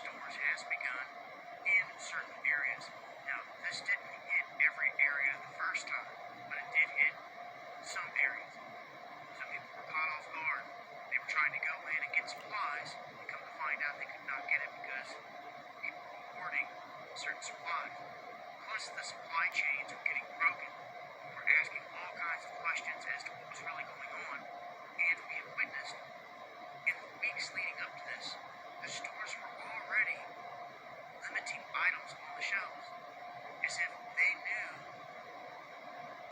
stores has begun in certain areas. Now, this didn't hit every area the first time, but it did hit some areas. Some people were caught off guard. They were trying to go in and get supplies, and come to find out they could not get it because people were hoarding certain supplies. Plus, the supply chains were getting broken. We were asking all kinds of questions as to what was really going on, and we had witnessed in the weeks leading up to this, the stores were already limiting items on the shelves as if they knew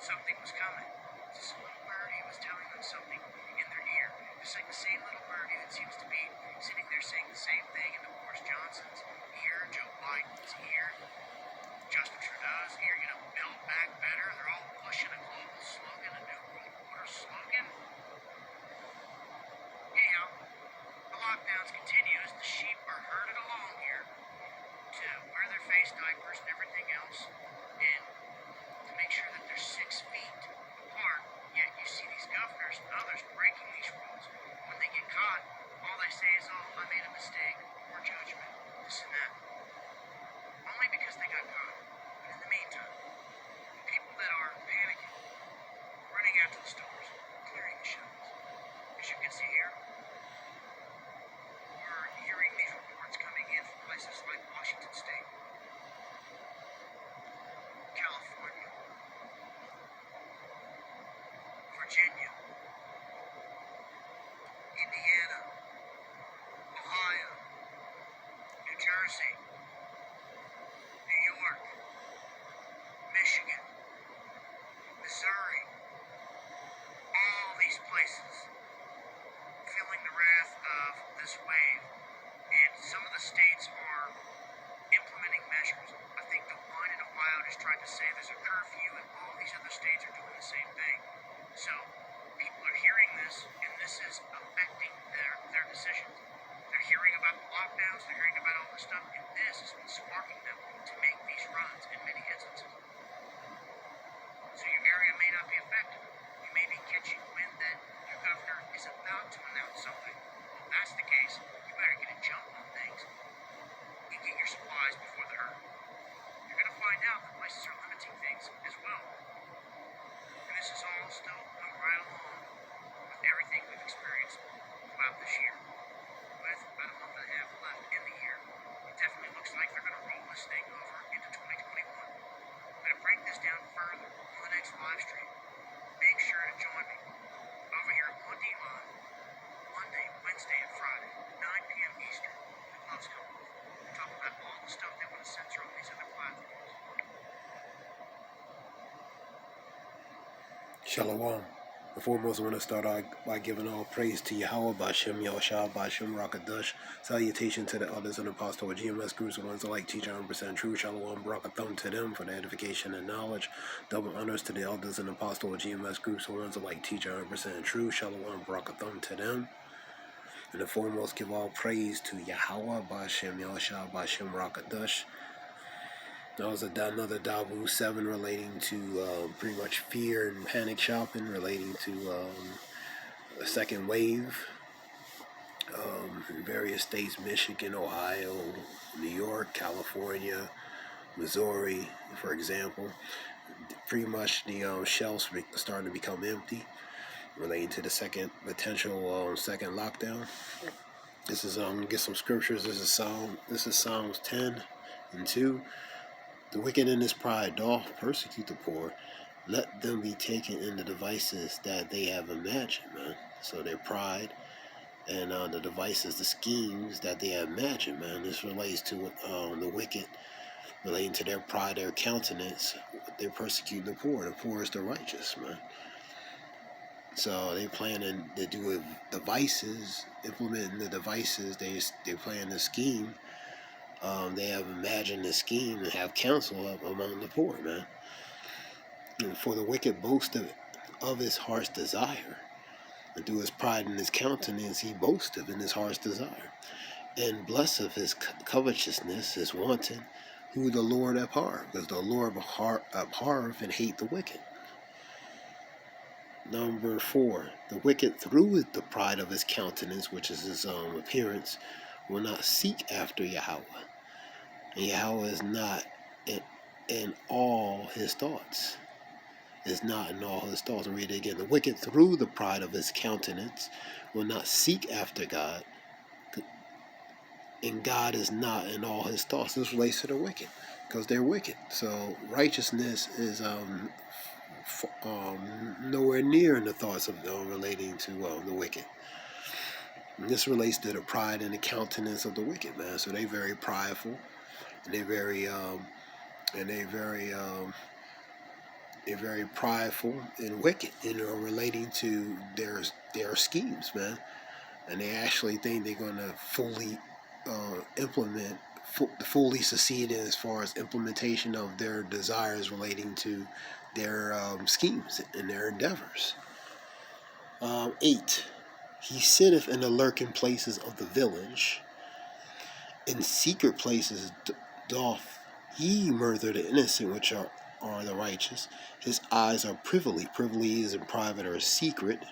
something was coming. This little birdie was telling them something in their ear, just like the same little birdie that seems to be sitting there saying the same thing in Boris Johnson's ear, Joe Biden's ear, Justin Trudeau's ear, Build Back Better. They're all pushing a global slogan, a New World Order slogan. Anyhow, the lockdowns continue as the sheep are herded along here to wear their face diapers and everything else, and to make sure that they're 6 feet apart. Yet you see these governors and others breaking these rules. When they get caught, all they say is, "Oh, I made a mistake, poor judgment, this and that." Only because they got caught. But in the meantime, the people that are panicking, running out to the stores, clearing the shelves. As you can see here, we're hearing these reports coming in from places like Washington State, California, Virginia, Indiana, Ohio, New Jersey, New York, Michigan, Missouri, all these places feeling the wrath of this wave. And some of the states are implementing measures. I think the one in Ohio just tried to say there's a curfew, and all these other states are doing the same thing. So people are hearing this, and this is affecting their decisions. They're hearing about the lockdowns, they're hearing about all this stuff, and this has been sparking them to make these runs in many instances. So your area may not be affected. You may be catching wind that your governor is about to announce something. Well, if that's the case, you better get a jump on things and get your supplies before the herd. You're going to find out that places are limiting things as well. And this is all still going right along with everything we've experienced throughout this year. With about a month and a half left in the year, it definitely looks like they're going to roll this thing over into 2021. I'm going to break this down further on the next live stream. Make sure to join me over here on D-Live, Monday, Wednesday, and Friday, 9 p.m. Eastern. Who loves coming? We talk about all the stuff they want to censor on these other platforms. Shalom. Foremost, I want to start out by giving all praise to Yahweh, Bashem, Yahushua, Bashem, Rakadash. Salutation to the elders and apostles of GMS groups, the ones that like teach 100% true. Shalom, Barakathon to them for the edification and knowledge. Double honors to the elders and apostles of GMS groups, the ones that like teach 100% true. Shalom, Barakathon to them. And the foremost, give all praise to Yahweh, Bashem, Yahushua, Bashem, Rakadash. That was another Dahboo77 relating to pretty much fear and panic shopping, relating to a second wave in various states: Michigan, Ohio, New York, California, Missouri, for example. Pretty much the shelves starting to become empty, relating to the potential second lockdown. This is get some scriptures. This is Psalms 10:2. The wicked in his pride doth persecute the poor. Let them be taken in the devices that they have imagined, man. So their pride and the devices, the schemes that they have imagined, man. This relates to the wicked, relating to their pride, their countenance. They're persecuting the poor. The poor is the righteous, man. So they planning to do devices, implementing the devices. They plan the scheme. They have imagined the scheme and have counsel among the poor, man. And for the wicked boasteth of his heart's desire, and through his pride and his countenance he boasteth in his heart's desire, and blesseth his covetousness is wanton, who the Lord abhorreth, because the Lord abhorreth and hate the wicked. Number 4, the wicked through the pride of his countenance, which is his appearance, will not seek after Yahweh. And Yahweh is not in all his thoughts. Is not in all his thoughts. I'll read it again. The wicked, through the pride of his countenance, will not seek after God, and God is not in all his thoughts. This relates to the wicked, because they're wicked. So righteousness is nowhere near in the thoughts of relating to the wicked. And this relates to the pride and the countenance of the wicked, man. So they're very prideful, and they're very prideful and wicked, relating to their schemes, man. And they actually think they're going to fully succeed as far as implementation of their desires relating to their schemes and their endeavors. 8. He sitteth in the lurking places of the village. In secret places doth he murder the innocent, which are the righteous. His eyes are privily. Privily is in private or secret,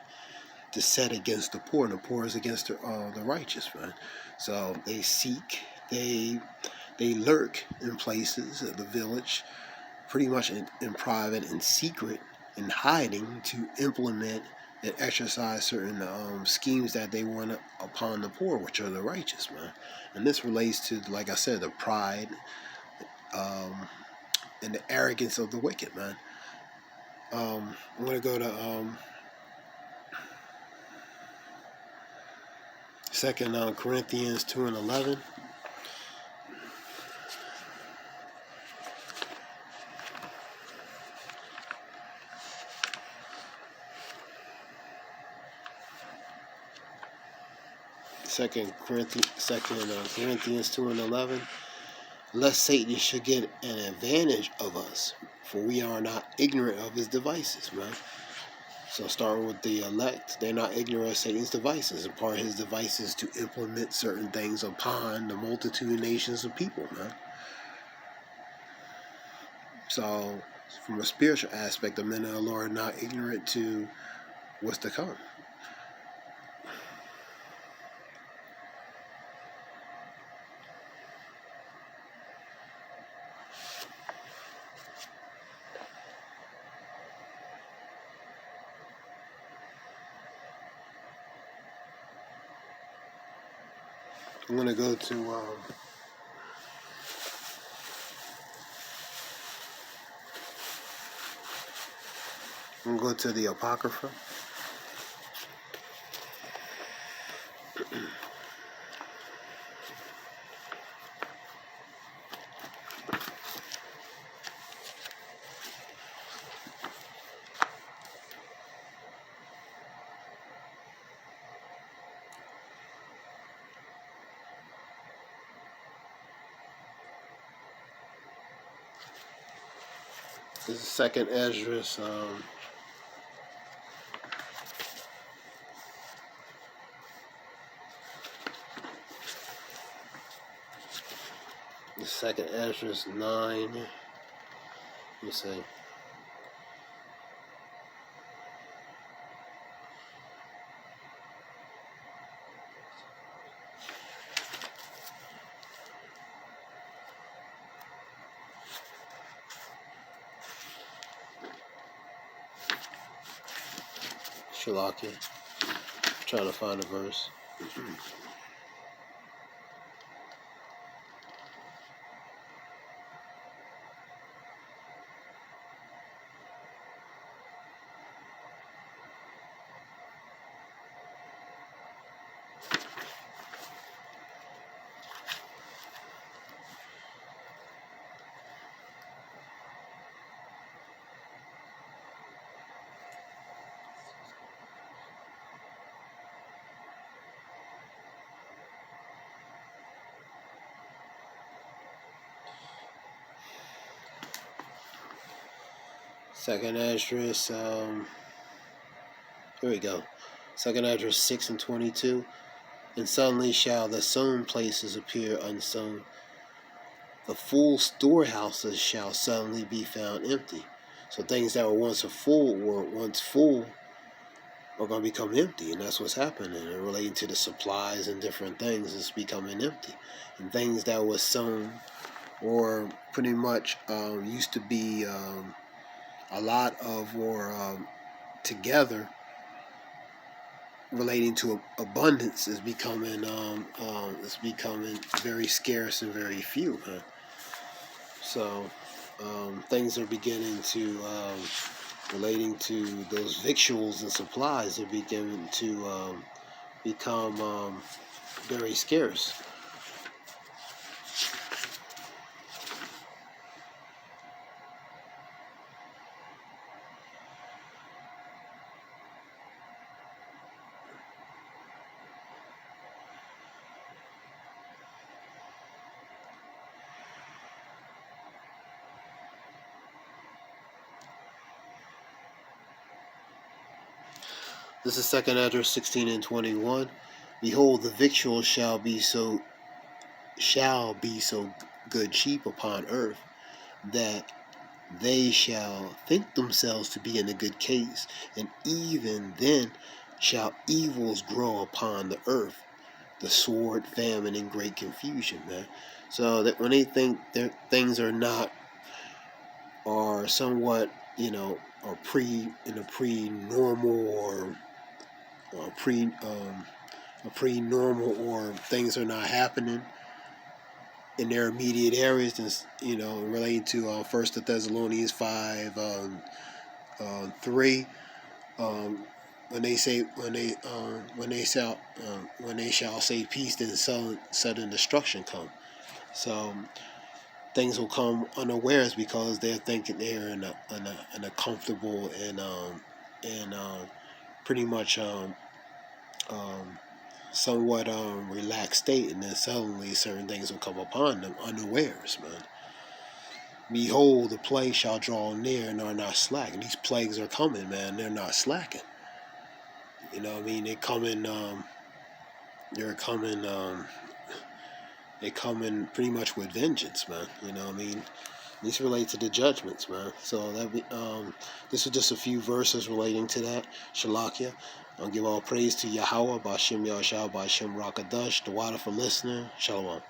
to set against the poor, and the poor is against the righteous, man. So they seek, they lurk in places of the village, pretty much in private and secret, in hiding, to implement and exercise certain schemes that they want upon the poor, which are the righteous, man. And this relates to, like I said, the pride and the arrogance of the wicked, man. I'm going to go to 2 Corinthians 2:11. Second Corinthians 2:11. Lest Satan should get an advantage of us, for we are not ignorant of his devices, man. So starting with the elect, they're not ignorant of Satan's devices. And part of his devices to implement certain things upon the multitude of nations of people, man. So from a spiritual aspect, the men of the Lord are not ignorant to what's to come. I'm going to go to the Apocrypha. This is Second Esdras. Second Esdras 9. Let me see. Shalaki. Trying to find a verse. Second Esdras, here we go. Second Esdras 6:22. And suddenly shall the sown places appear unsown. The full storehouses shall suddenly be found empty. So things that were once full are going to become empty, and that's what's happening. And relating to the supplies and different things, it's becoming empty. And things that was sown or pretty much used to be a lot of or together relating to abundance is becoming very scarce and very few. Huh? So things are beginning to relating to those victuals and supplies are beginning to become very scarce. This is 2 Ezra 16 and 21. Behold, the victuals shall be so good cheap upon earth, that they shall think themselves to be in a good case, and even then shall evils grow upon the earth, the sword, famine, and great confusion, man. So that when they think their things are not, or somewhat, or pre-normal or pre-normal, or things are not happening in their immediate areas, and relating to 1 Thessalonians 5:3, when they shall say peace, then sudden destruction come. So things will come unawares because they're thinking they're in a comfortable and pretty much somewhat relaxed state, and then suddenly certain things will come upon them unawares, man. Behold, the plague shall draw near and are not slack. And these plagues are coming, man. They're not slacking. You know what I mean? They're coming. They're coming pretty much with vengeance, man. You know what I mean? These relate to the judgments, man. So this is just a few verses relating to that. Shalakia. I'll give all praise to Yahweh, Ba'ashem Yahshua, Ba'ashem Rakadash, the water for listener. Shalom.